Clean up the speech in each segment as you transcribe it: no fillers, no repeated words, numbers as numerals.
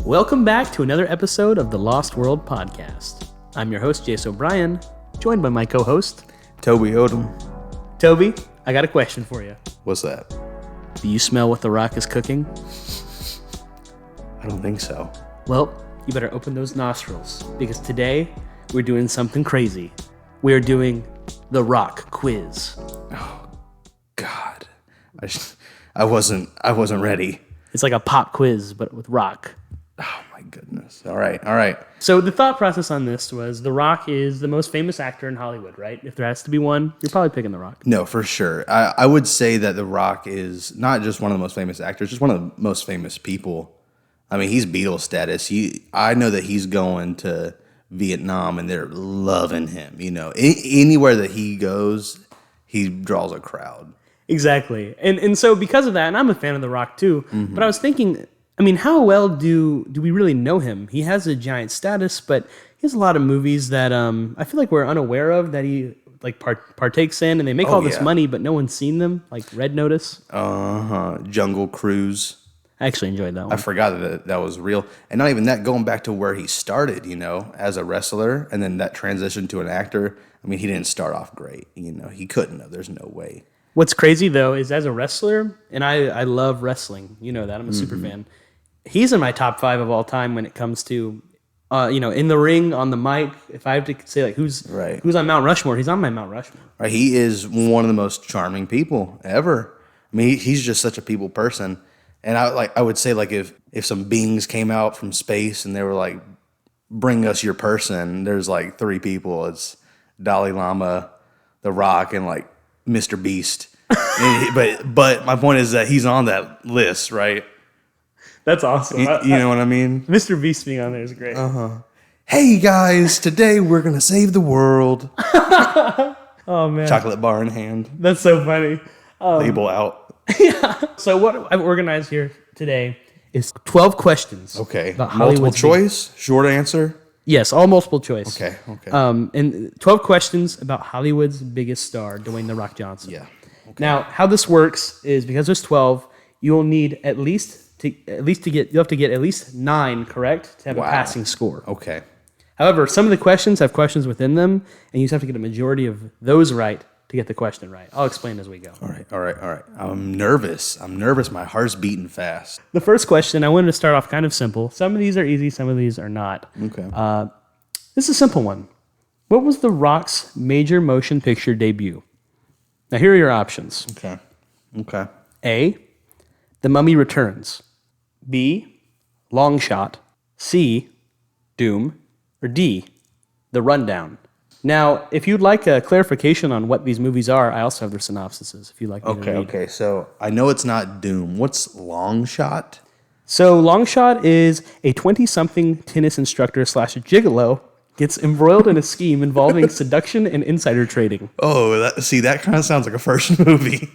Welcome back to another episode of the Lost World Podcast. I'm your host, Jase O'Brien, joined by my co-host, Toby Odom. Toby. I got a question for you. What's that? Do you smell what The Rock is cooking? I don't think so. Well, you better open those nostrils, because today we're doing something crazy. We are doing the Rock quiz. Oh, God. I wasn't ready. It's like a pop quiz, but with Rock. Oh, my goodness. All right. So the thought process on this was The Rock is the most famous actor in Hollywood, right? If there has to be one, you're probably picking The Rock. No, for sure. I would say that The Rock is not just one of the most famous actors, just one of the most famous people. I mean, he's Beatles status. I know that he's going to Vietnam and they're loving him. You know, anywhere that he goes, he draws a crowd. Exactly. And so because of that, and I'm a fan of The Rock too, but I was thinking, I mean, how well do we really know him? He has a giant status, but he has a lot of movies that I feel like we're unaware of that he like partakes in, and they make all this money, but no one's seen them, like Red Notice. Jungle Cruise. I actually enjoyed that one. I forgot that was real. And not even that, going back to where he started, you know, as a wrestler, and then that transition to an actor. I mean, he didn't start off great. You know, he couldn't have. There's no way. What's crazy, though, is as a wrestler, and I love wrestling. You know that. I'm a super fan. He's in my top 5 of all time when it comes to, in the ring, on the mic. If I have to say, like, who's on Mount Rushmore, he's on my Mount Rushmore. Right. He is one of the most charming people ever. I mean, he's just such a people person. And I would say, like, if some beings came out from space and they were like, bring us your person, there's like 3 people. It's Dalai Lama, The Rock, and like Mr. Beast. but my point is that he's on that list, right? That's awesome. You know what I mean? Mr. Beast being on there is great. Hey guys, today we're gonna save the world. Oh man, chocolate bar in hand. That's so funny. Label out. Yeah. So what I've organized here today is 12 questions. Okay. About multiple choice, short answer. Yes, all multiple choice. Okay. And 12 questions about Hollywood's biggest star, Dwayne "The Rock" Johnson. Yeah. Okay. Now, how this works is because there's 12, you'll need you'll have to get at least 9 correct to have a passing score. Okay. However, some of the questions have questions within them, and you just have to get a majority of those right to get the question right. I'll explain as we go. All right. I'm nervous. My heart's beating fast. The first question, I wanted to start off kind of simple. Some of these are easy, some of these are not. Okay. This is a simple one. What was The Rock's major motion picture debut? Now, here are your options. Okay. A, The Mummy Returns. B, Long Shot. C, Doom. Or D, The Rundown. Now, if you'd like a clarification on what these movies are, I also have their synopsises, if you'd like me to read. Okay. So I know it's not Doom. What's Long Shot? So Long Shot is a 20-something tennis instructor / gigolo gets embroiled in a scheme involving seduction and insider trading. Oh, that kind of sounds like a first movie.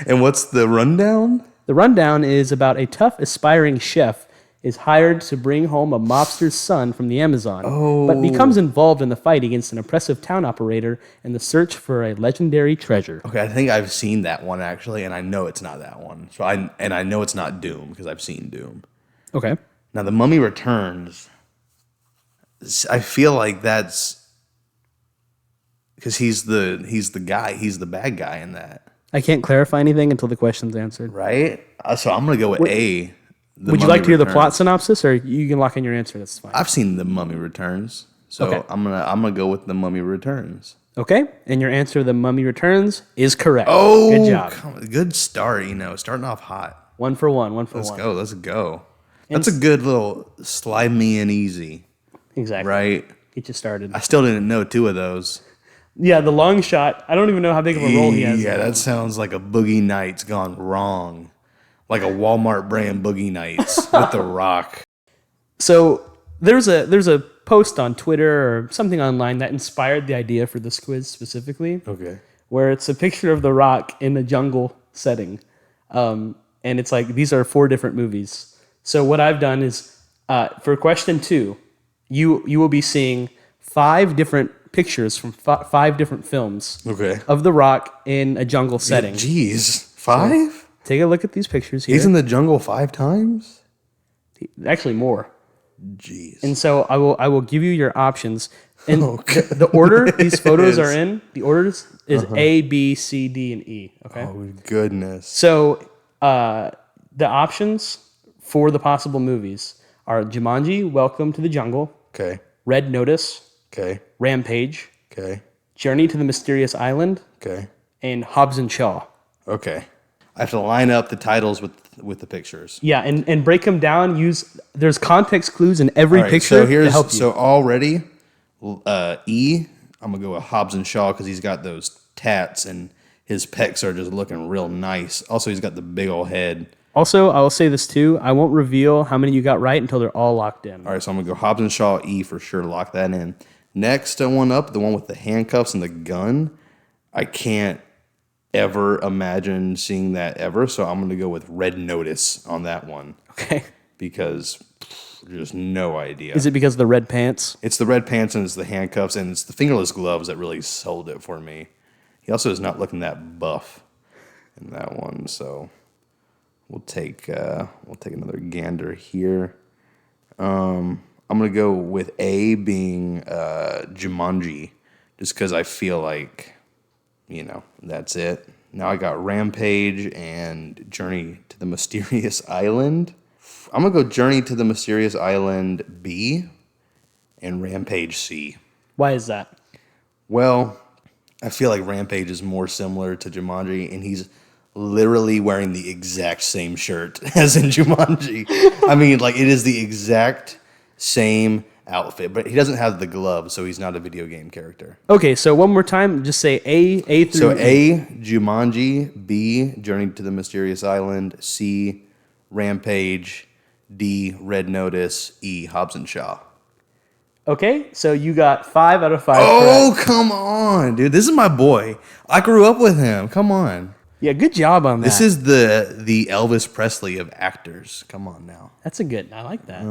And what's The Rundown? The Rundown is about a tough, aspiring chef is hired to bring home a mobster's son from the Amazon, but becomes involved in the fight against an oppressive town operator in the search for a legendary treasure. Okay, I think I've seen that one actually, and I know it's not that one. So I know it's not Doom because I've seen Doom. Okay. Now, The Mummy Returns, I feel like that's because he's the bad guy in that. I can't clarify anything until the question's answered. Right? So I'm going to go with A. Would you like to hear the plot synopsis, or you can lock in your answer? That's fine. I've seen The Mummy Returns, so okay. I'm gonna go with The Mummy Returns. Okay, and your answer, The Mummy Returns, is correct. Oh, good job. Good start. Starting off hot. 1 for 1. Let's go. That's a good little slide me in easy. Exactly. Right. Get you started. I still didn't know 2 of those. Yeah, The Long Shot. I don't even know how big of a role he has. Yeah, that sounds like a Boogie Nights gone wrong. Like a Walmart brand Boogie Nights with The Rock. So there's a post on Twitter or something online that inspired the idea for this quiz specifically. Okay. Where it's a picture of The Rock in a jungle setting. And it's like, these are 4 different movies. So what I've done is, for question 2, you will be seeing 5 different pictures from 5 different films of The Rock in a jungle setting. Jeez, 5? So, take a look at these pictures here. He's in the jungle 5 times? Actually, more. Jeez. And so I will give you your options. And the order these photos are in, the orders is A, B, C, D, and E. Okay. Oh, goodness. So the options for the possible movies are Jumanji, Welcome to the Jungle, Okay. Red Notice, Okay. Rampage, Okay. Journey to the Mysterious Island, Okay. and Hobbs and Shaw. Okay. I have to line up the titles with the pictures. Yeah, and break them down. There's context clues in every All right, picture so here's to help you. so already E. I'm gonna go with Hobbs and Shaw because he's got those tats and his pecs are just looking real nice. Also, he's got the big old head. Also, I will say this too. I won't reveal how many you got right until they're all locked in. All right, so I'm gonna go Hobbs and Shaw E for sure. Lock that in. Next one up, the one with the handcuffs and the gun. I can't ever imagine seeing that ever, so I'm gonna go with Red Notice on that one Okay. because just no idea. Is it because of the red pants? It's the red pants and it's the handcuffs and it's the fingerless gloves that really sold it for me. He also is not looking that buff in that one, so we'll take another gander here. I'm gonna go with A being Jumanji, just because I feel like that's it. Now I got Rampage and Journey to the Mysterious Island. I'm gonna go Journey to the Mysterious Island B and Rampage C. Why is that? Well, I feel like Rampage is more similar to Jumanji, and he's literally wearing the exact same shirt as in Jumanji. I mean, like, it is the exact same outfit, but he doesn't have the gloves, so he's not a video game character. Okay, so one more time, just say A through So A, Jumanji, B, Journey to the Mysterious Island, C, Rampage, D, Red Notice, E, Hobbs and Shaw. Okay, so you got 5 out of 5 Oh, correct. come on, dude. This is my boy. I grew up with him. Come on. Yeah, good job on that. This is the Elvis Presley of actors. Come on now. That's a good. I like that.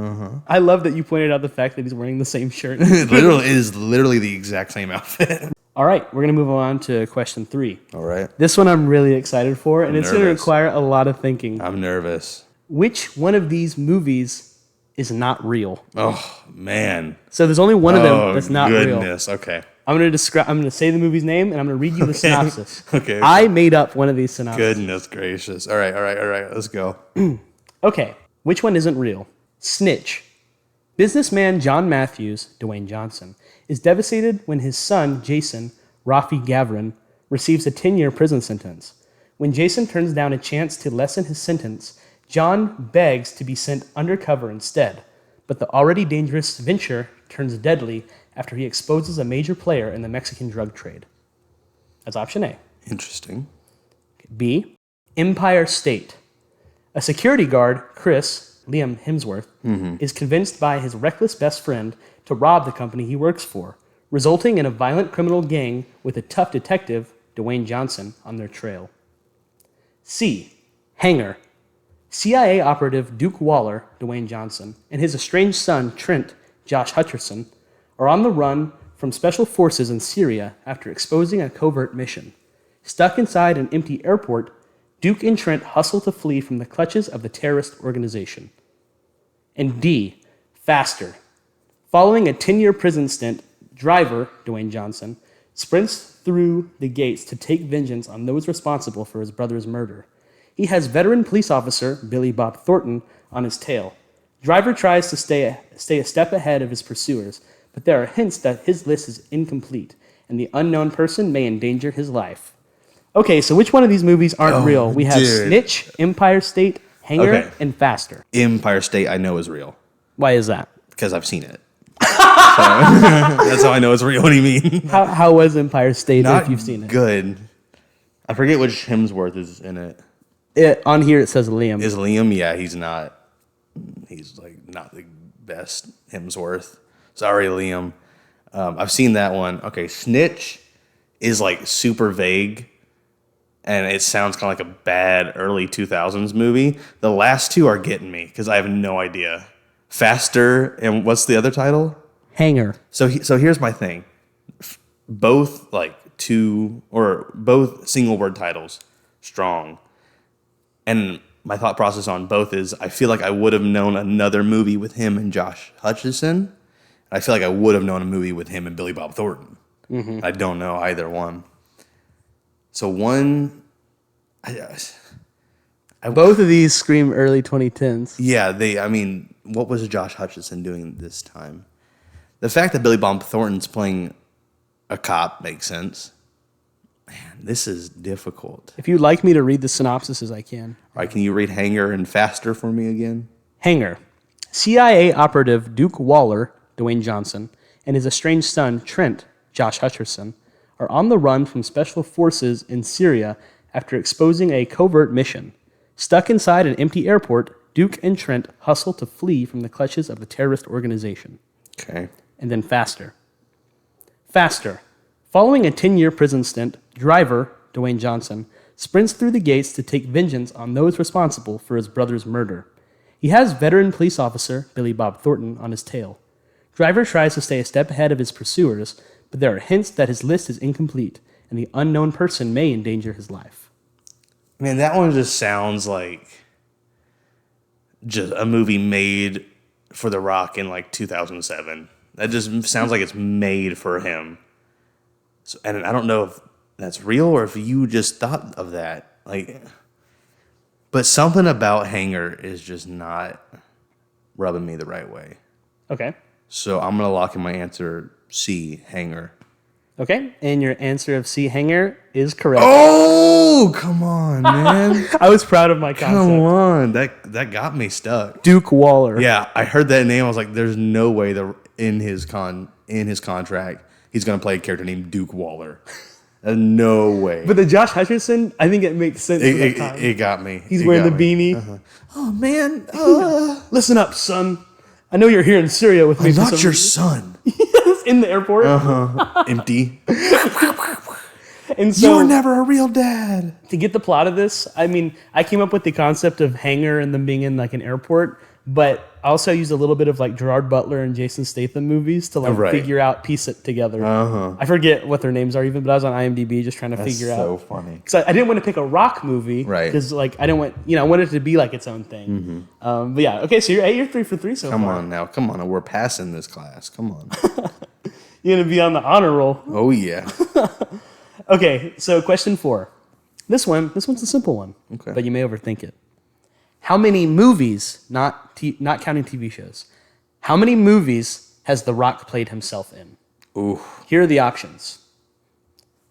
I love that you pointed out the fact that he's wearing the same shirt. It is literally the exact same outfit. All right, we're going to move on to question 3. All right. This one I'm really excited for, and it's going to nervous. require a lot of thinking. I'm nervous. Which one of these movies is not real? Oh, man. So there's only one of them that's not real. Goodness. Okay. I'm going to say the movie's name, and I'm going to read you the synopsis. Okay. I made up one of these synopses. Goodness gracious. All right. Let's go. Okay, which one isn't real? Snitch. Businessman John Matthews, Dwayne Johnson, is devastated when his son, Jason, Rafi Gavrin, receives a 10-year prison sentence. When Jason turns down a chance to lessen his sentence, John begs to be sent undercover instead, but the already dangerous venture turns deadly after he exposes a major player in the Mexican drug trade. That's option A. Interesting. B. Empire State. A security guard, Chris, Liam Hemsworth, is convinced by his reckless best friend to rob the company he works for, resulting in a violent criminal gang with a tough detective, Dwayne Johnson, on their trail. C. Hanger. CIA operative Duke Waller, Dwayne Johnson, and his estranged son, Trent, Josh Hutcherson, are on the run from special forces in Syria after exposing a covert mission. Stuck inside an empty airport, Duke and Trent hustle to flee from the clutches of the terrorist organization. And D. Faster. Following a 10-year prison stint, driver, Dwayne Johnson, sprints through the gates to take vengeance on those responsible for his brother's murder. He has veteran police officer Billy Bob Thornton on his tail. Driver tries to stay a step ahead of his pursuers, but there are hints that his list is incomplete, and the unknown person may endanger his life. Okay, so which one of these movies aren't real? We have dude. Snitch, Empire State, Hanger, Okay. and Faster. Empire State I know is real Why is that? because I've seen it. So, that's how I know it's real. What do you mean? How was Empire State Not if you've seen it? good. I forget which Hemsworth is in it. On here it says Liam. Is Liam? Yeah, he's not. He's like not the best Hemsworth. Sorry, Liam. I've seen that one. Okay, Snitch is like super vague, and it sounds kind of like a bad early 2000s movie. The last two are getting me because I have no idea. Faster, and what's the other title? Hanger. So here's my thing. Both both single word titles, strong. And my thought process on both is I feel like I would have known another movie with him and Josh Hutcherson. I feel like I would have known a movie with him and Billy Bob Thornton. I don't know either one. So one, Both of these scream early 2010s. yeah, I mean, what was Josh Hutcherson doing this time? The fact that Billy Bob Thornton's playing a cop makes sense. Man, this is difficult. If you'd like me to read the synopsises, I can. All right, can you read Hanger and Faster for me again? Hanger. CIA operative Duke Waller, Dwayne Johnson, and his estranged son, Trent, Josh Hutcherson, are on the run from special forces in Syria after exposing a covert mission. Stuck inside an empty airport, Duke and Trent hustle to flee from the clutches of the terrorist organization. Okay. And then Faster. Faster. Following a 10-year prison stint, Driver, Dwayne Johnson, sprints through the gates to take vengeance on those responsible for his brother's murder. He has veteran police officer Billy Bob Thornton on his tail. Driver tries to stay a step ahead of his pursuers, but there are hints that his list is incomplete, and the unknown person may endanger his life. Man, that one just sounds like just a movie made for The Rock in like 2007. That just sounds like it's made for him. So, and I don't know if that's real or if you just thought of that. But something about Hanger is just not rubbing me the right way. Okay. So I'm going to lock in my answer C, Hanger. Okay, and your answer of C, Hanger, is correct. Oh, come on, man. I was proud of my concept. Come on. That got me stuck. Duke Waller. Yeah, I heard that name. I was like, there's no way that in his contract he's going to play a character named Duke Waller. No way. But the Josh Hutcherson, I think it makes sense at that time. It got me. He's wearing the beanie. Uh-huh. Oh, man. Listen up, son. I know you're here in Syria with me. I'm not your son. In the airport. Empty. And so, You were never a real dad. to get the plot of this, I mean, I came up with the concept of Hanger and them being in like an airport, but I also used a little bit of like Gerard Butler and Jason Statham movies to like figure out, piece it together. I forget what their names are even, but I was on IMDb just trying to figure out. So funny. Because I didn't want to pick a rock movie, Right? Because like I didn't want, I wanted it to be like its own thing. But yeah, okay, so you're 3 for 3 so far. Come on. We're passing this class. Come on. You're gonna be on the honor roll. Oh yeah. Okay, so question 4. This one's a simple one, but you may overthink it. How many movies, not counting TV shows, how many movies has The Rock played himself in? Ooh. Here are the options.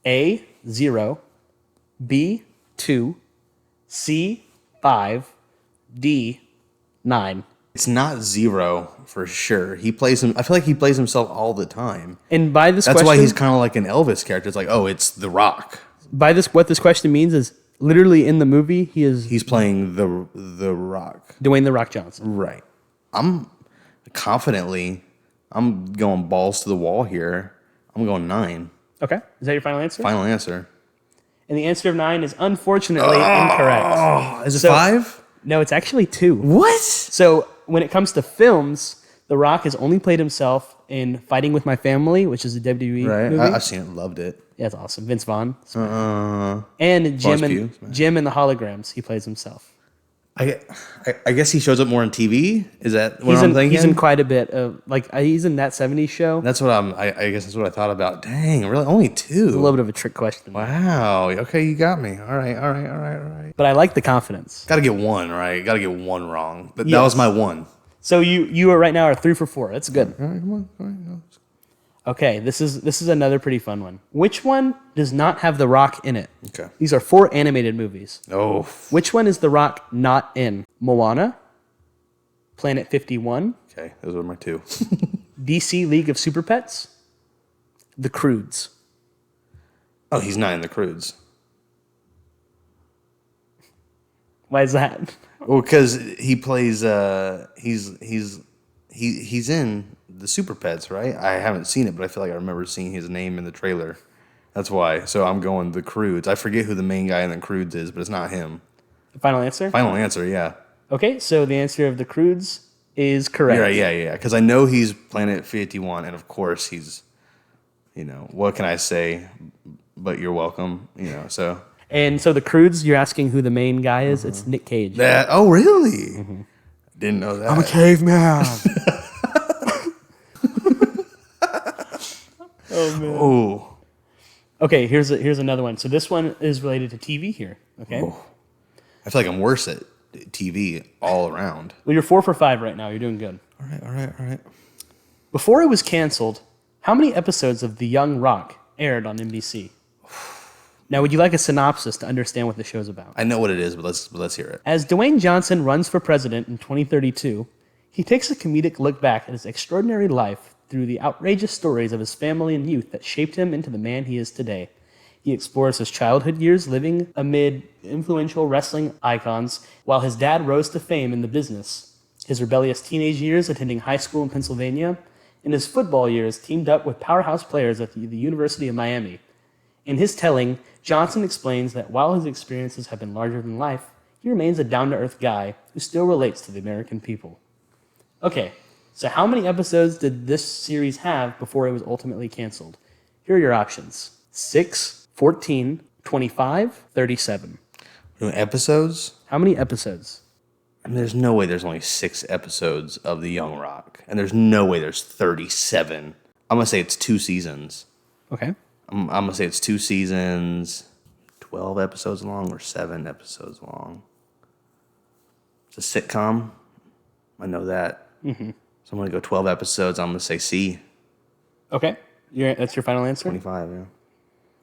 A, 0, B, 2, C, 5, D, 9. It's not 0 for sure. I feel like he plays himself all the time. And by this That's question, why he's kind of like an Elvis character. It's like, oh, it's The Rock. what this question means is literally in the movie He's playing the Rock. Dwayne The Rock Johnson. Right. I'm going balls to the wall here. I'm going 9. Okay, is that your final answer? Final answer. And the answer of 9 is unfortunately incorrect. Oh, is it 5? No, it's actually 2. What? So when it comes to films, The Rock has only played himself in Fighting With My Family, which is a WWE movie. I've seen it, loved it. Yeah, it's awesome. Vince Vaughn. And Jim and the Holograms, he plays himself. I guess he shows up more on TV. Is that what I'm thinking? He's in quite a bit of he's in That 70s Show. That's what I guess that's what I thought about. Dang, really? Only 2? It's a little bit of a trick question. Wow. Okay, you got me. All right. But I like the confidence. Got to get 1 right. Got to get 1 wrong. But that was my 1. So you are right now are 3 for 4. That's good. All right, come on. Okay, this is another pretty fun one. Which one does not have The Rock in it? Okay. These are 4 animated movies. Oh. Which one is The Rock not in? Moana, Planet 51, Okay, those are my 2. DC League of Super Pets, The Croods. Oh, he's not in The Croods. Why is that? Well, because he plays. He's in the Super Pets, right? I haven't seen it, but I feel like I remember seeing his name in the trailer. That's why. So I'm going The Croods. I forget who the main guy in The Croods is, but it's not him. Final answer? Final answer, yeah. Okay, so the answer of The Croods is correct. Right, yeah. Because I know he's Planet 51, and of course he's, what can I say? But you're welcome, so. And so the Croods, you're asking who the main guy is? It's Nick Cage. Oh, really? Didn't know that. I'm a caveman. Oh, man. Oh. Okay, here's another one. So this one is related to TV here, okay? Oh. I feel like I'm worse at TV all around. Well, you're 4 for 5 right now. You're doing good. All right. Before it was canceled, how many episodes of The Young Rock aired on NBC? Now, would you like a synopsis to understand what the show's about? I know what it is, but let's hear it. As Dwayne Johnson runs for president in 2032, he takes a comedic look back at his extraordinary life through the outrageous stories of his family and youth that shaped him into the man he is today. He explores his childhood years living amid influential wrestling icons while his dad rose to fame in the business, his rebellious teenage years attending high school in Pennsylvania, and his football years teamed up with powerhouse players at the University of Miami. In his telling, Johnson explains that while his experiences have been larger than life, he remains a down-to-earth guy who still relates to the American people. Okay, so how many episodes did this series have before it was ultimately canceled? Here are your options. 6, 14, 25, 37. Episodes? How many episodes? I mean, there's no way there's only 6 episodes of The Young Rock. And there's no way there's 37. I'm going to say it's 2 seasons. Okay. I'm going to say it's 2 seasons, 12 episodes long or 7 episodes long. It's a sitcom. I know that. Mm-hmm. So I'm going to go 12 episodes. I'm going to say C. Okay. That's your final answer? 25, yeah.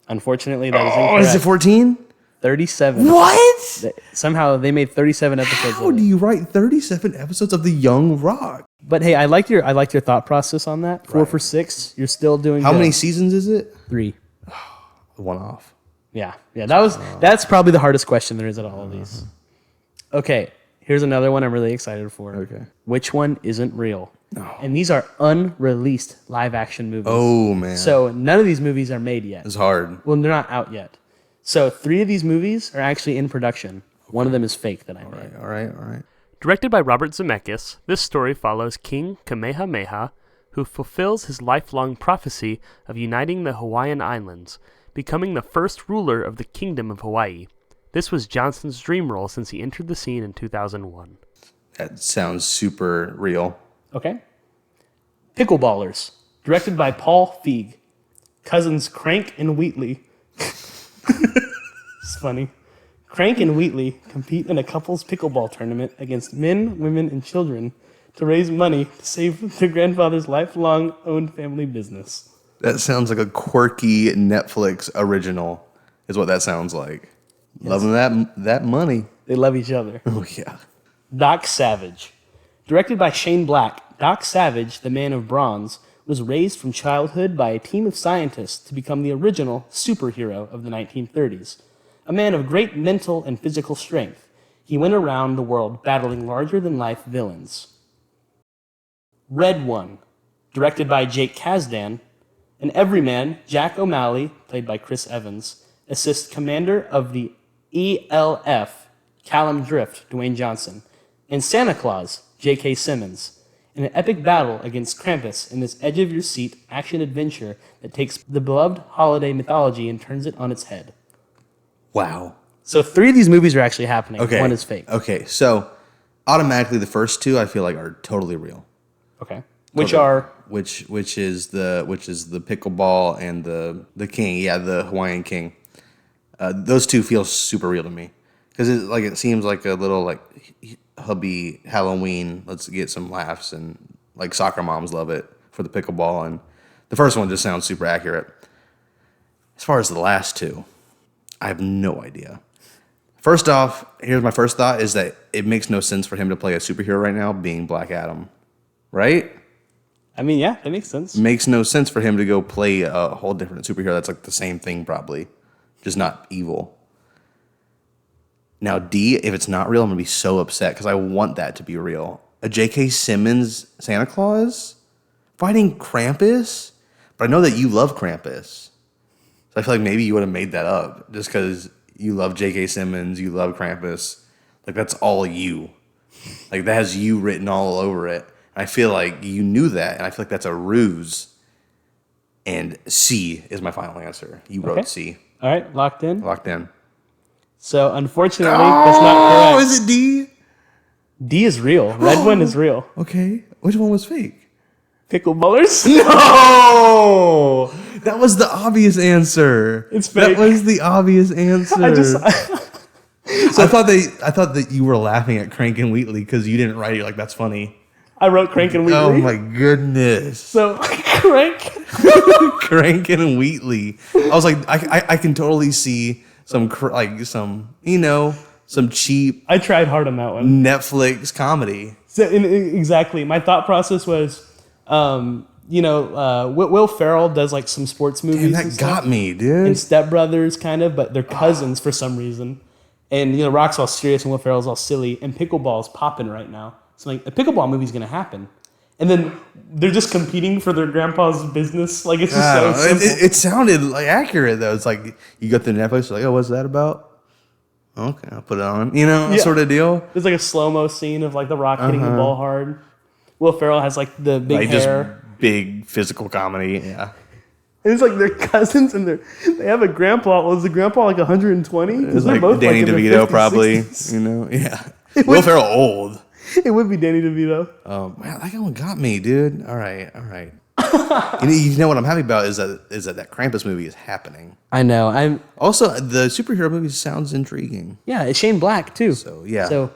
Unfortunately, that is incorrect. Oh, is it 14? 37. What? Somehow they made 37 episodes. How do you write 37 episodes of The Young Rock? But hey, I like your thought process on that. 4 for 6. You're still doing How good. many seasons is it? 3. One off. Yeah. That's probably the hardest question there is at all of these. Okay, here's another one I'm really excited for. Okay. Which one isn't real? No. And these are unreleased live action movies. Oh, man. So none of these movies are made yet. It's hard. Well, they're not out yet. So 3 of these movies are actually in production. One of them is fake that I made. All right. Directed by Robert Zemeckis, this story follows King Kamehameha, who fulfills his lifelong prophecy of uniting the Hawaiian Islands, becoming the first ruler of the Kingdom of Hawaii. This was Johnson's dream role since he entered the scene in 2001. That sounds super real. Okay. Pickleballers, directed by Paul Feig. Cousins Crank and Wheatley. It's funny. Crank and Wheatley compete in a couples pickleball tournament against men, women, and children to raise money to save their grandfather's lifelong owned family business. That sounds like a quirky Netflix original, is what that sounds like. Yes. Loving that money. They love each other. Oh, yeah. Doc Savage. Directed by Shane Black, Doc Savage, the Man of Bronze, was raised from childhood by a team of scientists to become the original superhero of the 1930s. A man of great mental and physical strength, he went around the world battling larger-than-life villains. Red One. Directed by Jake Kasdan, an everyman, Jack O'Malley, played by Chris Evans, assists commander of the ELF, Callum Drift, Dwayne Johnson, and Santa Claus, J.K. Simmons, in an epic battle against Krampus in this edge-of-your-seat action-adventure that takes the beloved holiday mythology and turns it on its head. Wow. So 3 of these movies are actually happening. Okay. One is fake. Okay, so automatically the first 2 I feel like are totally real. Okay. Which are? Which is the pickleball and the king, yeah, the Hawaiian king. Those 2 feel super real to me because it seems like a little like hubby Halloween. Let's get some laughs and like soccer moms love it for the pickleball, and the first one just sounds super accurate. As far as the last 2, I have no idea. First off, here's my first thought is that it makes no sense for him to play a superhero right now being Black Adam, right? I mean, yeah, that makes sense. Makes no sense for him to go play a whole different superhero that's like the same thing probably, just not evil. Now, D, if it's not real, I'm going to be so upset because I want that to be real. A J.K. Simmons Santa Claus fighting Krampus? But I know that you love Krampus. So I feel like maybe you would have made that up just because you love J.K. Simmons, you love Krampus. Like, that's all you. Like, that has you written all over it. I feel like you knew that, and I feel like that's a ruse. And C is my final answer. You wrote C. All right, locked in? Locked in. So unfortunately, that's not Oh, correct. is it D? D is real. Red one is real. Okay. Which one was fake? Pickleballers? No! That was the obvious answer. It's fake. That was the obvious answer. I thought that you were laughing at Crank and Wheatley because you didn't write it like that's funny. I wrote Crank and Wheatley. Oh my goodness. So Crank. Crank and Wheatley. I was like, I can totally see some cheap I tried hard on that one. Netflix comedy. So, exactly. My thought process was, Will Ferrell does like some sports movies. Damn, that and stuff. got me, dude. And Step Brothers, kind of, but they're cousins for some reason. And Rock's all serious and Will Ferrell's all silly. And pickleball's popping right now. So like a pickleball movie's gonna happen. And then they're just competing for their grandpa's business. Like it's just so simple. It sounded like accurate though. It's like you go through Netflix, you're like, oh, what's that about? Okay, I'll put it on. Sort of deal. There's like a slow-mo scene of like the Rock hitting the ball hard. Will Ferrell has like the big hair. Just big physical comedy. Yeah. And it's like they're cousins and they have a grandpa. Was the grandpa like 120? It's like Danny DeVito probably. 60s. Yeah. Will Ferrell old. It would be Danny DeVito. Man, that one got me, dude. All right. You know what I'm happy about is that Krampus movie is happening. I know. I'm Also, the superhero movie sounds intriguing. Yeah, it's Shane Black too. So yeah. So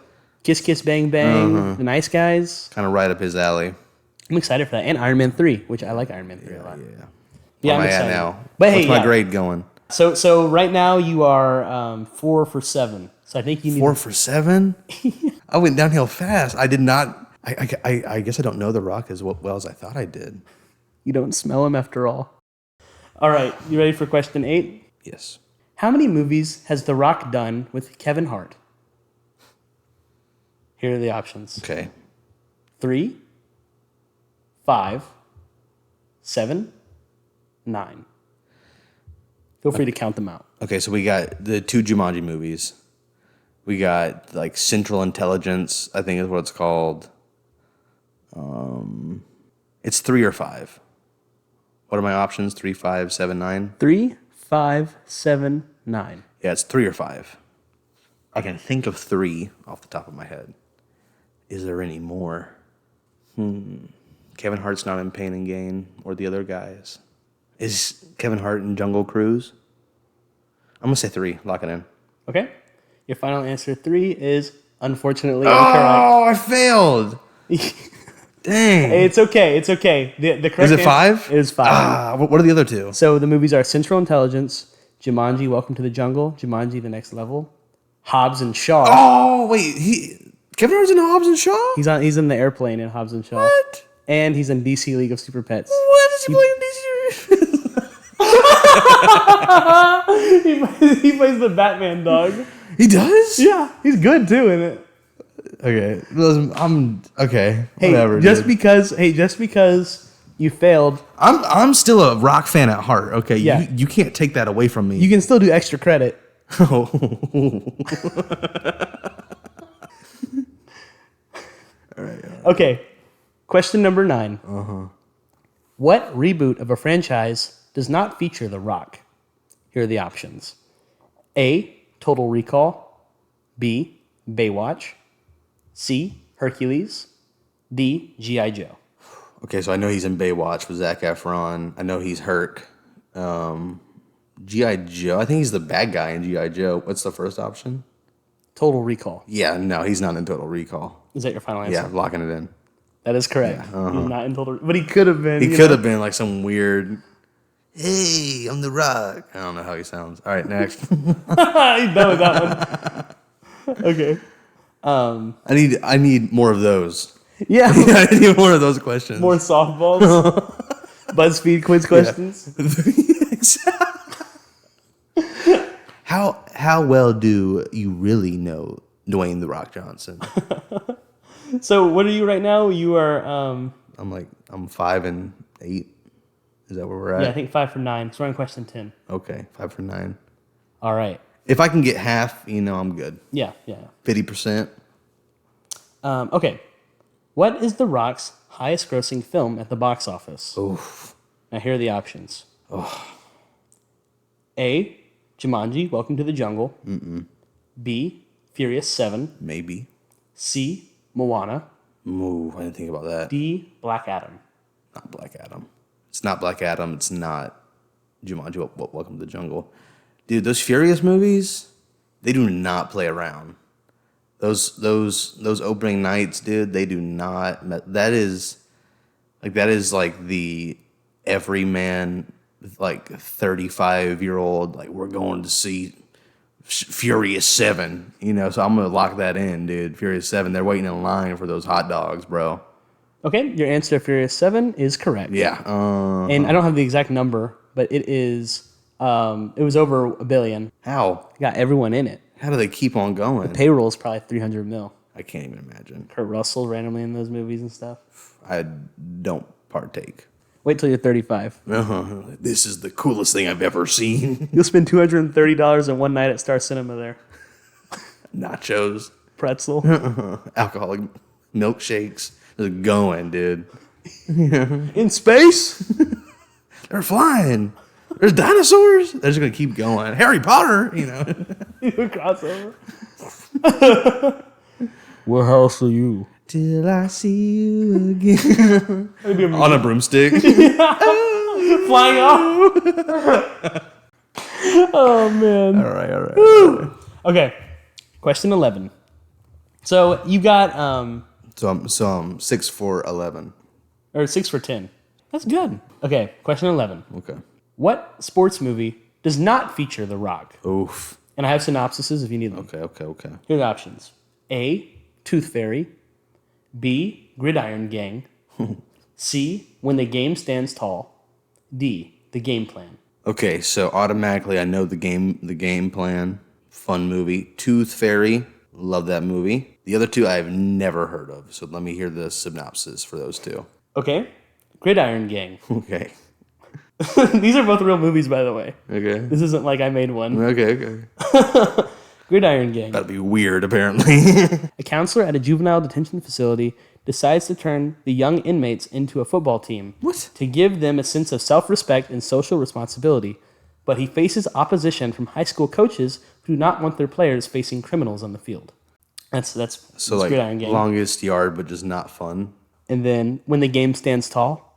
Kiss Kiss Bang Bang, The Nice Guys. Kind of right up his alley. I'm excited for that. And Iron Man 3, which I like Iron Man 3 a lot. Yeah. Yeah, Where am I'm I excited. at now? But hey, what's my grade going? So right now you are 4 for 7. So I think you need 4 for 7? I went downhill fast. I did not. I guess I don't know The Rock as well as I thought I did. You don't smell him after all. All right, you ready for question 8? Yes. How many movies has The Rock done with Kevin Hart? Here are the options. Okay. 3, 5, 7, 9. Feel free to count them out. Okay, so we got the 2 Jumanji movies. We got like Central Intelligence, I think is what it's called. It's 3 or 5. What are my options? 3, 5, 7, 9? 3, 5, 7, 9. Yeah, it's 3 or 5. I can think of 3 off the top of my head. Is there any more? Kevin Hart's not in Pain and Gain or the other guys. Is Kevin Hart in Jungle Cruise? I'm going to say 3. Lock it in. Okay. Your final answer 3 is unfortunately Oh, I failed. Dang. It's okay. It's okay. The correct Is it 5? It is 5. What are the other 2? So the movies are Central Intelligence, Jumanji, Welcome to the Jungle, Jumanji, The Next Level, Hobbs and Shaw. Oh, wait. Kevin Hart's in Hobbs and Shaw? He's in the airplane in Hobbs and Shaw. What? And he's in DC League of Super Pets. What is he playing DC? He plays the Batman dog. He does? Yeah, he's good too in it. Okay. I'm okay. Hey, Whatever. just dude. because you failed, I'm still a Rock fan at heart. Okay. Yeah. You can't take that away from me. you can still do extra credit. Okay. Question number 9. What reboot of a franchise does not feature The Rock? Here are the options. A. Total Recall. B. Baywatch. C. Hercules. D. G.I. Joe. Okay, so I know he's in Baywatch with Zac Efron. I know he's Herc. G.I. Joe. I think he's the bad guy in G.I. Joe. What's the first option? Total Recall. Yeah, no, he's not in Total Recall. Is that your final answer? Yeah, locking it in. That is correct. He's not in Total But he could have been. He could have been like some weird, hey, I'm the Rock. I don't know how he sounds. All right, next. He's done with that one. Okay. I need more of those. Yeah. I need more of those questions. More softballs. BuzzFeed quiz questions. How well do you really know Dwayne The Rock Johnson? So what are you right now? You are I'm 5 and 8. Is that where we're at? yeah, I think 5 for 9. So we're on question 10. Okay, 5 for 9. All right. If I can get half, I'm good. Yeah. 50%. Okay. What is The Rock's highest grossing film at the box office? Oof. Now here are the options. A. Jumanji, Welcome to the Jungle. B. Furious 7. Maybe. C. Moana. Ooh, I didn't think about that. D. Black Adam. Not Black Adam. It's not Black Adam. It's not Jumanji. Welcome to the Jungle. Dude, those Furious movies, they do not play around. Those opening nights, dude, they do not. That is like the everyman, like 35-year-old, like we're going to see Furious 7, so I'm going to lock that in, dude. Furious 7, they're waiting in line for those hot dogs, bro. Okay, your answer, Furious 7, is correct. Yeah. And I don't have the exact number, but it is, it was over $1 billion. How? Got everyone in it. How do they keep on going? Payroll is probably $300 million. I can't even imagine. Kurt Russell randomly in those movies and stuff. I don't partake. Wait till you're 35. This is the coolest thing I've ever seen. You'll spend $230 in one night at Star Cinema there. Nachos. Pretzel. Alcoholic milkshakes. Just going, dude. In space? They're flying. There's dinosaurs. They're just going to keep going. Harry Potter, Crossover. What house are you? Till I see you again. On a broomstick. Flying off. Oh, man. All right. Okay. Question 11. So you got... So I'm 6 for 11. Or 6 for 10. That's good. Okay, question 11. Okay. What sports movie does not feature The Rock? Oof. And I have synopsises if you need them. Okay. Here are the options. A. Tooth Fairy. B. Gridiron Gang. C. When the Game Stands Tall. D. The Game Plan. Okay, so automatically I know the game plan. Fun movie. Tooth Fairy. Love that movie. The other two I've never heard of. So let me hear the synopsis for those two. Okay. Gridiron Gang. Okay. These are both real movies, by the way. Okay. This isn't like I made one. Okay. Gridiron Gang. That'd be weird, apparently. A counselor at a juvenile detention facility decides to turn the young inmates into a football team. What? To give them a sense of self-respect and social responsibility. But he faces opposition from high school coaches who do not want their players facing criminals on the field. That's So like Gridiron Gang. longest yard, but just not fun. And then When the Game Stands Tall.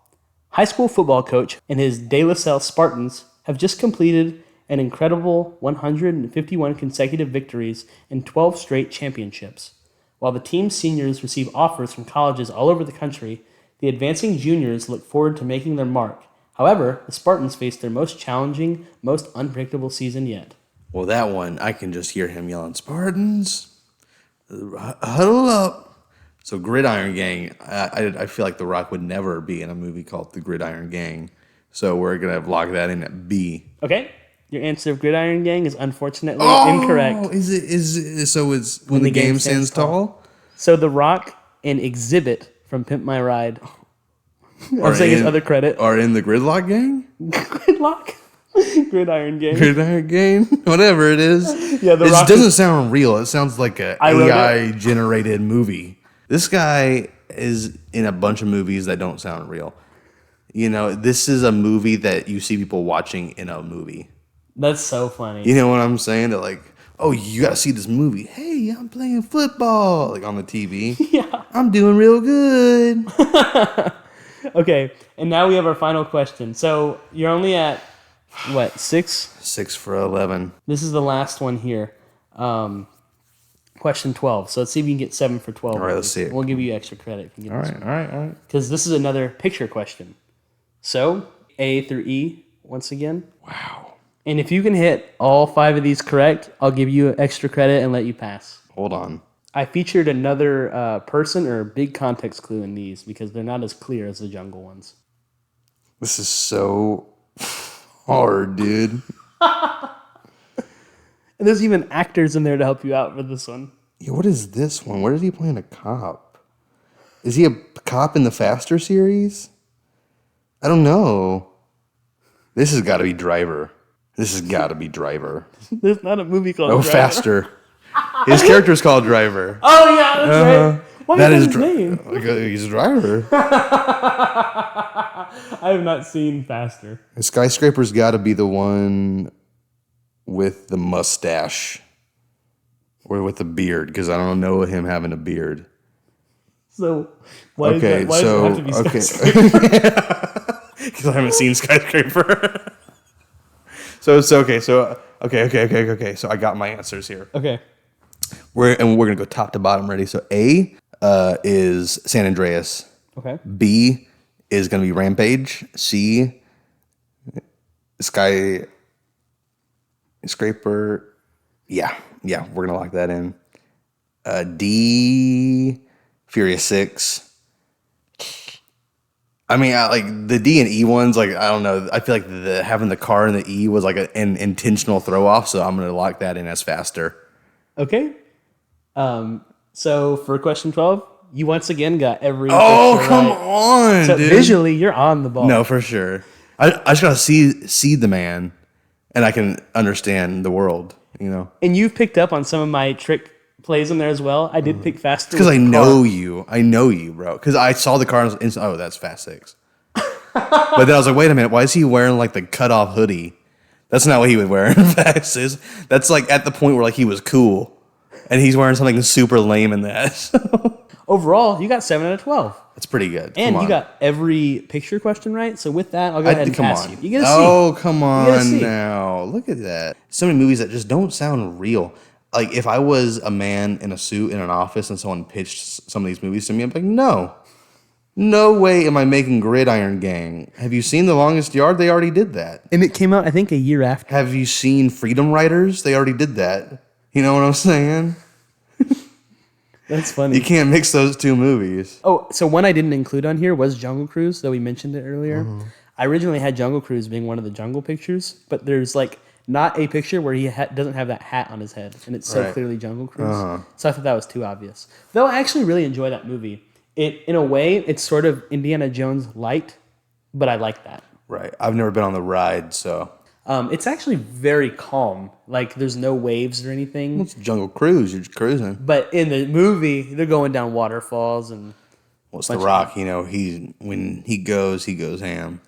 High school football coach and his De La Salle Spartans have just completed an incredible 151 consecutive victories and 12 straight championships. While the team's seniors receive offers from colleges all over the country, the advancing juniors look forward to making their mark. However, the Spartans face their most challenging, most unpredictable season yet. Well, that one, I can just hear him yelling, Spartans, huddle up. So Gridiron Gang, I feel like The Rock would never be in a movie called The Gridiron Gang. So we're going to lock that in at B. Okay, your answer of Gridiron Gang is unfortunately incorrect. It's When the Game Stands Tall? So The Rock and Exhibit from Pimp My Ride. I'm saying his other credit. Are in the Gridlock Gang? Gridlock? Gridiron Gang. Gridiron Gang? Whatever it is. Yeah, It doesn't sound real. It sounds like an AI-generated movie. This guy is in a bunch of movies that don't sound real. This is a movie that you see people watching in a movie. That's so funny. You know what I'm saying? They're like, oh, you got to see this movie. Hey, I'm playing football. Like on the TV. Yeah. I'm doing real good. Okay, and now we have our final question. So you're only at, what, 6? 6 for 11. This is the last one here. Question 12. So let's see if you can get 7 for 12. All right, let's see it. We'll give you extra credit if you get All this right, one. all right. Because this is another picture question. So, A through E, once again. Wow. And if you can hit all 5 of these correct, I'll give you extra credit and let you pass. Hold on. I featured another person or big context clue in these because they're not as clear as the jungle ones. This is so hard, dude. And there's even actors in there to help you out for this one. Yeah, what is this one? Where is he playing a cop? Is he a cop in the Faster series? I don't know. This has got to be Driver. There's not a movie called No, Driver. Faster. His character's called Driver. Oh, yeah, that's right. What is his name? He's a driver. I have not seen Faster. The Skyscraper's got to be the one with the mustache. Or with a beard, because I don't know him having a beard. So why Okay, does it have to be okay. skyscraper? Because I haven't seen Skyscraper. So it's okay. So okay. So I got my answers here. Okay. We're gonna go top to bottom. Ready? So A is San Andreas. Okay. B is gonna be Rampage. C Skyscraper. Yeah, we're gonna lock that in. D Furious 6. I mean, like the D and E ones, like I don't know. I feel like having the car in the E was like an intentional throw off, so I'm gonna lock that in as faster. Okay. So for question 12, you once again got every Oh, picture come right. on, So dude! visually, you're on the ball. No, for sure. I just gotta see the man, and I can understand the world. You know, And you've picked up on some of my trick plays in there as well. I did pick faster because with I the know car. you. I know you, bro. Because I saw the car and was oh, that's Fast 6. But then I was like, wait a minute, why is he wearing like the cut off hoodie? That's not what he would wear in Fast 6. That's like at the point where like he was cool, and he's wearing something super lame in that. Overall, you got 7 out of 12. That's pretty good. And Come you on. got every picture question right. So with that, I'll go ahead and Come pass on. you. You get a C. Oh, come get a on C. now. Look at that. So many movies that just don't sound real. Like if I was a man in a suit in an office and someone pitched some of these movies to me, I'm like, no. No way am I making Gridiron Gang. Have you seen The Longest Yard? They already did that. And it came out, I think, a year after. Have you seen Freedom Riders? They already did that. You know what I'm saying? That's funny. You can't mix those two movies. Oh, so one I didn't include on here was Jungle Cruise, though we mentioned it earlier. I originally had Jungle Cruise being one of the jungle pictures, but there's like not a picture where he doesn't have that hat on his head, and it's so Right. clearly Jungle Cruise. So I thought that was too obvious. Though I actually really enjoy that movie. In a way, it's sort of Indiana Jones light, but I like that. Right. I've never been on the ride, so. It's actually very calm. Like there's no waves or anything. It's Jungle Cruise. You're just cruising. But in the movie, they're going down waterfalls and What's The Rock? You know, when he goes ham.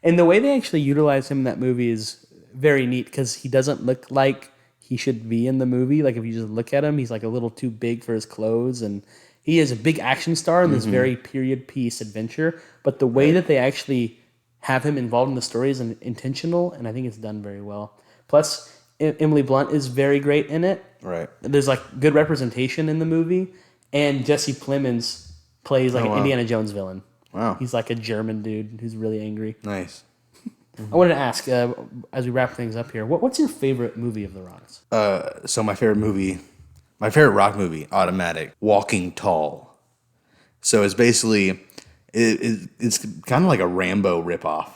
the way they actually utilize him in that movie is very neat because he doesn't look like he should be in the movie. Like if you just look at him, he's like a little too big for his clothes, and he is a big action star in this very period piece adventure. But the way that they actually have him involved in the story is intentional, and I think it's done very well. Plus, Emily Blunt is very great in it. Right. There's like good representation in the movie, and Jesse Plemons plays like an Indiana Jones villain. Wow. He's like a German dude who's really angry. Nice. I wanted to ask, as we wrap things up here, what's your favorite movie of The Rock's? So my favorite rock movie, automatic, Walking Tall. So it's basically, it's kind of like a Rambo ripoff,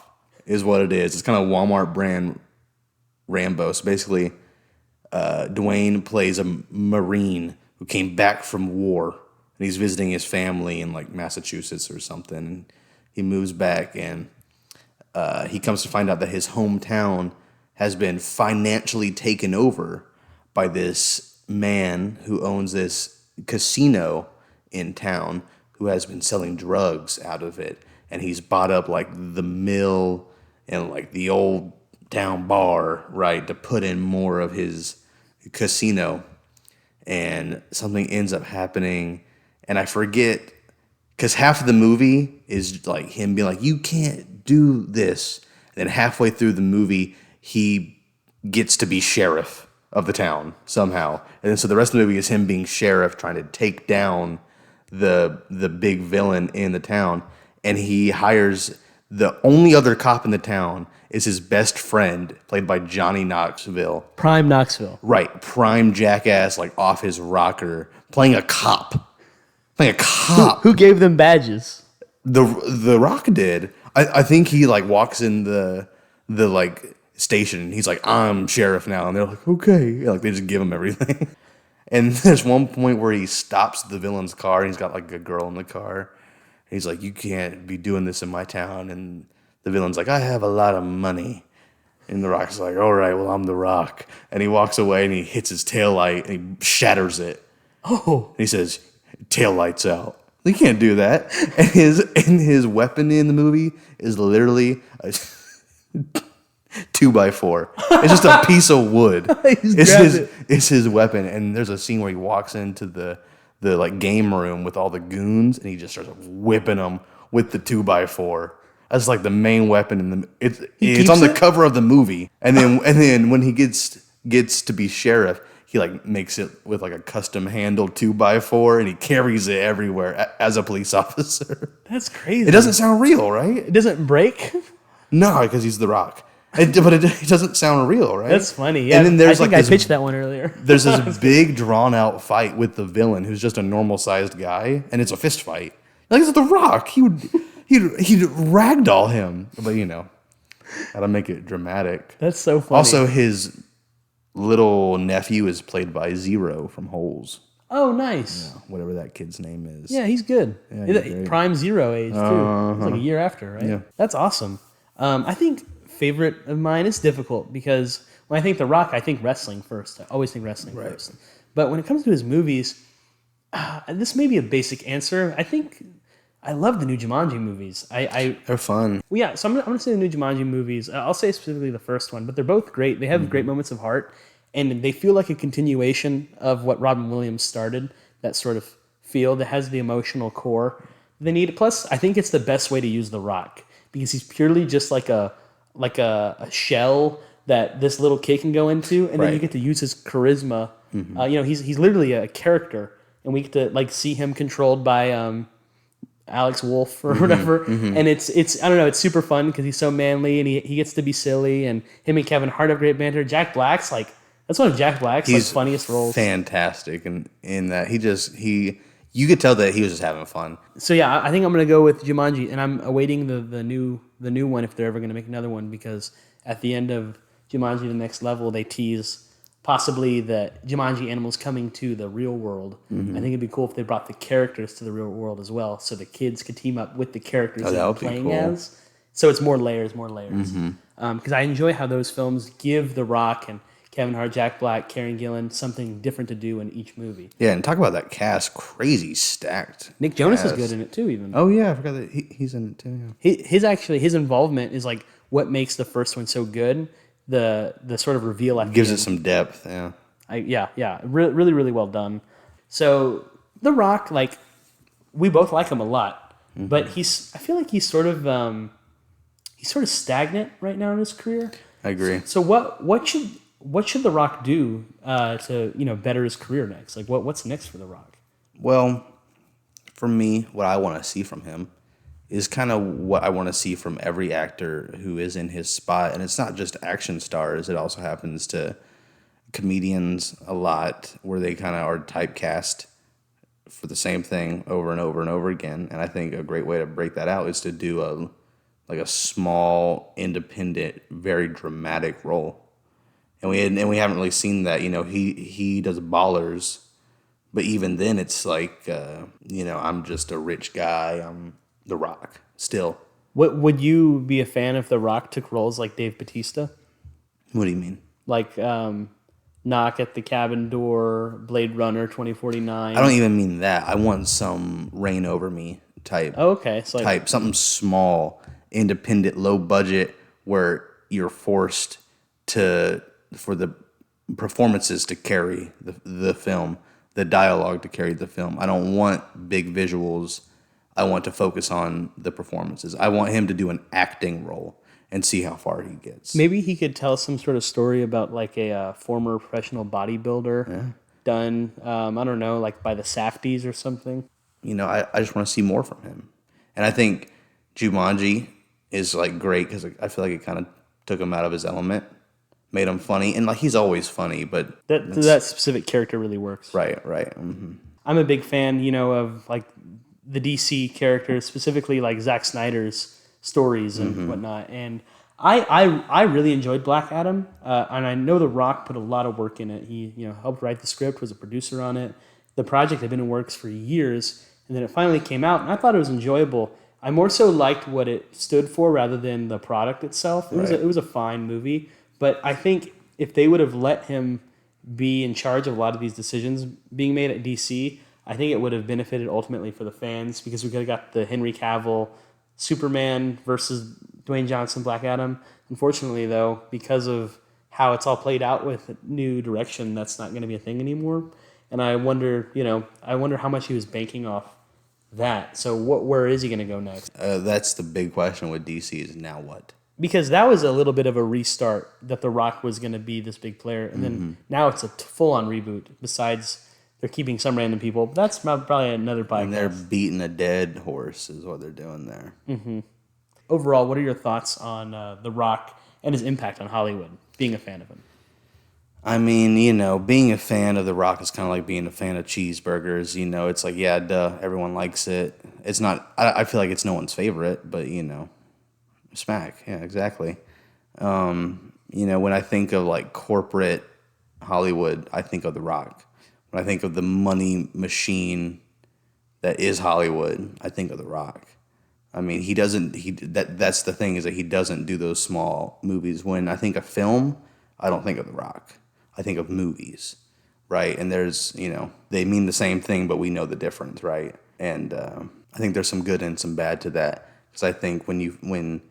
is what it is. It's kind of Walmart brand Rambo. So basically, Dwayne plays a Marine who came back from war, and he's visiting his family in like Massachusetts or something. And he moves back, and he comes to find out that his hometown has been financially taken over by this man who owns this casino in town, who has been selling drugs out of it, and he's bought up like the mill and like the old town bar, right, to put in more of his casino. And something ends up happening, and I forget, because half of the movie is like him being like, you can't do this, and then halfway through the movie he gets to be sheriff of the town somehow. And then so the rest of the movie is him being sheriff, trying to take down the big villain in the town. And he hires the only other cop in the town is his best friend, played by Johnny Knoxville. Prime Knoxville. Right, prime jackass, like off his rocker, playing a cop. Playing a cop. Who gave them badges? The Rock did. I think he like walks in the like station, and he's like, I'm sheriff now, and they're like, okay, like they just give him everything. And there's one point where he stops the villain's car, and he's got like a girl in the car, and he's like, you can't be doing this in my town. And the villain's like, I have a lot of money. And the Rock's like, all right, well, I'm the Rock. And he walks away, and he hits his taillight, and he shatters it. Oh. And he says, tail lights out. You can't do that. And his weapon in the movie is literally 2x4. It's just a piece of wood. It. It's his weapon. And there's a scene where he walks into the like game room with all the goons, and he just starts whipping them with the 2x4. That's like the main weapon in the. It's on the cover of the movie, and then when he gets to be sheriff, he like makes it with like a custom handled 2x4, and he carries it everywhere as a police officer. That's crazy. It doesn't sound real, right? It doesn't break. No, because he's The Rock. But it doesn't sound real, right? That's funny. Yeah, And then there's I think like I pitched that one earlier. There's this big drawn out fight with the villain, who's just a normal sized guy, and it's a fist fight. Like it's The Rock. He'd ragdoll him, but gotta make it dramatic. That's so funny. Also, his little nephew is played by Zero from Holes. Oh, nice. Yeah, whatever that kid's name is. Yeah, he's good. Yeah, he's great. Prime Zero age, too. It's like a year after, right? Yeah. That's awesome. I think favorite of mine is difficult because when I think The Rock, I think wrestling first. I always think wrestling first. But when it comes to his movies, this may be a basic answer. I think I love the new Jumanji movies. They're fun. Well, yeah, so I'm gonna say the new Jumanji movies. I'll say specifically the first one, but they're both great. They have great moments of heart, and they feel like a continuation of what Robin Williams started. That sort of feel that has the emotional core they need. Plus, I think it's the best way to use The Rock because he's purely just like a shell that this little kid can go into, and then you get to use his charisma. He's literally a character, and we get to like see him controlled by Alex Wolff or whatever, and it's I don't know, it's super fun because he's so manly and he gets to be silly, and him and Kevin Hart have great banter. Jack Black's that's one of Jack Black's funniest roles. Fantastic, and in that you could tell that he was just having fun. So yeah, I think I'm gonna go with Jumanji, and I'm awaiting the new one if they're ever gonna make another one, because at the end of Jumanji: The Next Level, they tease possibly that Jumanji animals coming to the real world. I think it'd be cool if they brought the characters to the real world as well, so the kids could team up with the characters they're playing as. So it's more layers. Because I enjoy how those films give The Rock and Kevin Hart, Jack Black, Karen Gillan something different to do in each movie. Yeah, and talk about that cast, crazy stacked. Nick Jonas is good in it too, even. Oh yeah, I forgot that he's in it too. Yeah. His involvement is like what makes the first one so good. The sort of reveal at gives it some depth. Yeah. Really, really well done. So The Rock, we both like him a lot, but I feel like he's sort of stagnant right now in his career. I agree. So what should The Rock do to better his career next? Like what's next for The Rock? Well, for me, what I want to see from him is kind of what I want to see from every actor who is in his spot. And it's not just action stars. It also happens to comedians a lot, where they kind of are typecast for the same thing over and over and over again. And I think a great way to break that out is to do a small, independent, very dramatic role. And we haven't really seen that. He does Ballers, but even then it's like, I'm just a rich guy. I'm The Rock still. What would you be a fan if The Rock took roles like Dave Bautista? What do you mean? Like Knock at the Cabin Door, Blade Runner 2049. I don't even mean that. I want some Reign Over Me type. Oh, okay. So type something small, independent, low budget, where you're forced for the performances to carry the film, the dialogue to carry the film. I don't want big visuals. I want to focus on the performances. I want him to do an acting role and see how far he gets. Maybe he could tell some sort of story about like a former professional bodybuilder done, I don't know, like by the Safdies or something. I just want to see more from him. And I think Jumanji is great because I feel like it kind of took him out of his element, made him funny. And he's always funny, but that specific character really works. Right. Mm-hmm. I'm a big fan, of the DC characters, specifically like Zack Snyder's stories and whatnot. And I really enjoyed Black Adam, and I know The Rock put a lot of work in it. He helped write the script, was a producer on it. The project had been in works for years, and then it finally came out, and I thought it was enjoyable. I more so liked what it stood for rather than the product itself. It was a fine movie, but I think if they would have let him be in charge of a lot of these decisions being made at DC, I think it would have benefited ultimately for the fans, because we could have got the Henry Cavill Superman versus Dwayne Johnson, Black Adam. Unfortunately, though, because of how it's all played out with new direction, that's not going to be a thing anymore. And I wonder how much he was banking off that. So where is he going to go next? That's the big question with DC is now what? Because that was a little bit of a restart that The Rock was going to be this big player. And then now it's a full-on reboot. Besides, they're keeping some random people. That's probably another podcast. And they're beating a dead horse is what they're doing there. Overall, what are your thoughts on The Rock and his impact on Hollywood, being a fan of him? I mean, being a fan of The Rock is kind of like being a fan of cheeseburgers. It's like, yeah, duh, everyone likes it. It's not, I feel like it's no one's favorite, but, smack. Yeah, exactly. When I think of like corporate Hollywood, I think of The Rock. When I think of the money machine that is Hollywood, I think of The Rock. I mean, that's the thing is that he doesn't do those small movies. When I think of film, I don't think of The Rock. I think of movies, right? And there's, they mean the same thing, but we know the difference, right? And I think there's some good and some bad to that. Because I think when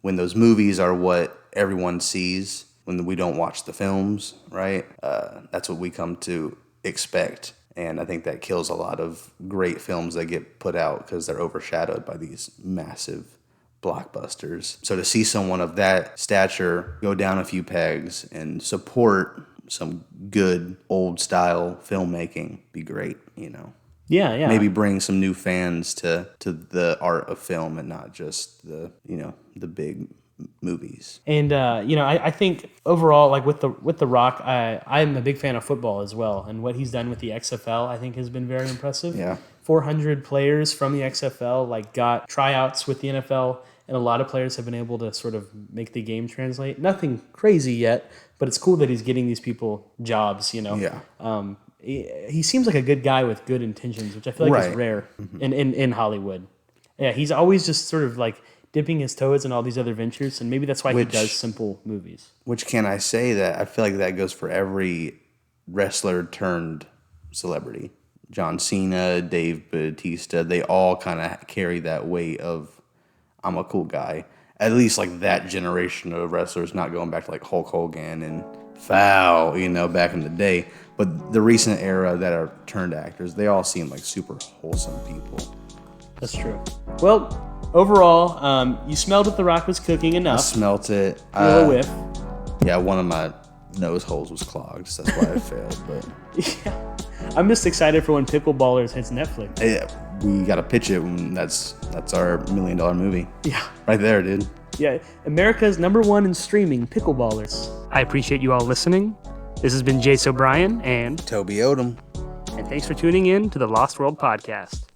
those movies are what everyone sees, when we don't watch the films, right? That's what we come to expect. And I think that kills a lot of great films that get put out because they're overshadowed by these massive blockbusters. So to see someone of that stature go down a few pegs and support some good old style filmmaking be great, Yeah. Maybe bring some new fans to the art of film and not just the big movies. And I think overall, like with the Rock, I'm a big fan of football as well, and what he's done with the XFL, I think, has been very impressive. Yeah, 400 players from the XFL got tryouts with the NFL, and a lot of players have been able to sort of make the game translate. Nothing crazy yet, but it's cool that he's getting these people jobs. Yeah. He seems like a good guy with good intentions, which I feel like is rare in Hollywood. Yeah, he's always just sort of like dipping his toes in all these other ventures, and maybe that's why he does simple movies. Which can I say that I feel like that goes for every wrestler turned celebrity. John Cena, Dave Bautista, they all kind of carry that weight of I'm a cool guy. At least like that generation of wrestlers, not going back to like Hulk Hogan and Foul, back in the day. But the recent era that are turned actors, they all seem like super wholesome people. That's true. Well, overall, you smelled that The Rock was cooking enough. I smelt it. A whiff. Yeah, one of my nose holes was clogged, so that's why I failed. But yeah, I'm just excited for when Pickleballers hits Netflix. Yeah, we got to pitch it when that's our $1 million movie. Yeah. Right there, dude. Yeah, America's #1 in streaming, Pickleballers. I appreciate you all listening. This has been Jase O'Brien and Toby Odom. thanks for tuning in to the Lost World Podcast.